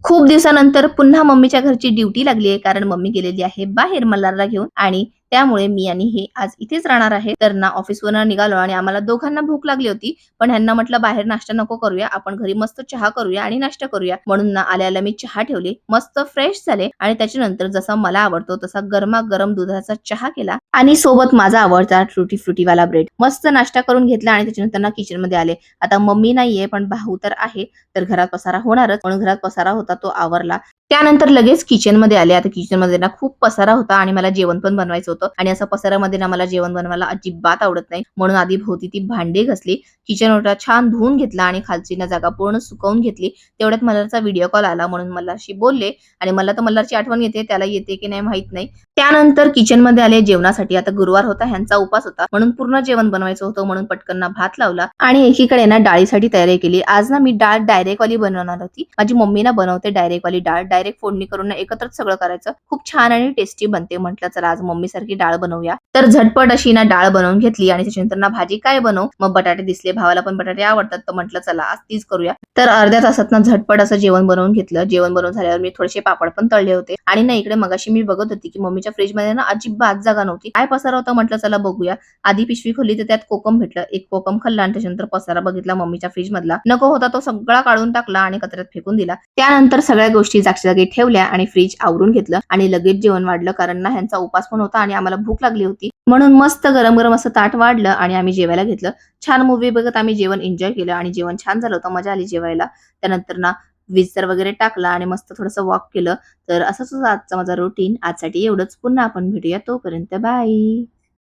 खूप दिवसानंतर पुन्हा मम्मीच्या घरची ड्युटी लागली आहे, कारण मम्मी गेलेली आहे बाहेर मल्हारला घेऊन आणि त्यामुळे मी आणि हे आज इथेच राहणार आहे. तर ना ऑफिसवरून निघालो आणि आम्हाला दोघांना भूक लागली होती. पण ह्यांना म्हटलं बाहेर नाश्ता नको करूया, आपण घरी मस्त चहा करूया आणि नाश्ता करूया. म्हणून ना आल्याला मी चहा ठेवले, मस्त फ्रेश झाले आणि त्याच्यानंतर जसा मला आवडतो तसा गरमागरम दुधाचा चहा केला आणि सोबत माझा आवडता टुटी फ्रुटीवाला ब्रेड. मस्त नाश्ता करून घेतला आणि त्याच्यानंतर ना किचन मध्ये आले. आता मम्मी नाहीये पण भाऊ तर आहे. तर घरात पसारा होणारच, म्हणून घरात पसारा होता तो आवरला. त्यानंतर लगेच किचन मध्ये आले. आता किचन मध्ये ना खूप पसारा होता आणि मला जेवण पण बनवायचं होतं आणि असं पसारामध्ये ना मला जेवण बनवायला अजिबात आवडत नाही. म्हणून आधी भोवती ती भांडी घासली, किचन ओटा छान धुवून घेतला आणि खालची ना जागा पूर्ण सुकवून घेतली. तेवढ्यात मल्हारचा व्हिडिओ कॉल आला, म्हणून मल्हारशी बोलले आणि मला तर मल्हारची आठवण येते, त्याला येते की नाही माहित नाही. त्यानंतर किचन मध्ये आले जेवणासाठी. आता गुरुवार होता, ह्यांचा उपास होता, म्हणून पूर्ण जेवण बनवायचं होतं. म्हणून पटकन ना भात लावला आणि एकीकडे ना डाळीसाठी तयारी केली. आज ना मी डाळ डायरेक्ट वाली बनवणार होती. माझी मम्मी ना बनवते डायरेक्ट वाली डाळ, डायरेक्ट फोडणी करून ना एकत्रच सगळं करायचं, खूप छान आणि टेस्टी बनते. म्हटलं चला आज मम्मी सारखी डाळ बनवूया. तर झटपट अशी ना डाळ बनवून घेतली आणि त्याच्यानंतर ना भाजी काय बनवू, मग बटाटे दिसले, भावाला पण बटाटे आवडतात, तर म्हटलं चला आज तीच करूया. तर अर्ध्या तासात ना झटपट असं जेवण बनवून घेतलं. जेवण बनवून झाल्यावर मी थोडेसे पापड पण तळले होते आणि ना इकडे मगाशी मी बघत होती की मम्मीच्या फ्रीज मध्ये ना अजिबात जागा नव्हती, काय पसारा होता. म्हटलं चला बघूया. आधी पिशवी खोलली तर त्यात कोकम भेटलं, एक कोकम खाल्ला आणि त्याच्यानंतर पसारा बघितला मम्मीच्या फ्रीज मधला, नको होता तो सगळा काढून टाकला आणि कचऱ्यात फेकून दिला. त्यानंतर सगळ्या गोष्टी जागच्या जागी ठेवल्या आणि फ्रीज आवरून घेतलं आणि लगेच जेवण वाढलं, कारण ना ह्यांचा उपास पण होता आणि आम्हाला भूक लागली होती. म्हणून मस्त गरम गरम असं ताट वाढलं आणि आम्ही जेवायला घेतलं. छान मूवी बघत आम्ही जेवण एन्जॉय केलं आणि जेवण छान झालं होतं, मजा आली जेवायला. त्यानंतर ना विस्तर वगैरे टाकला आणि मस्त थोडंसं वॉक केलं. तर असंच होतं आजचा माझा रुटीन. आजसाठी एवढंच. पुन्हा आपण भेटूया, तोपर्यंत बाय.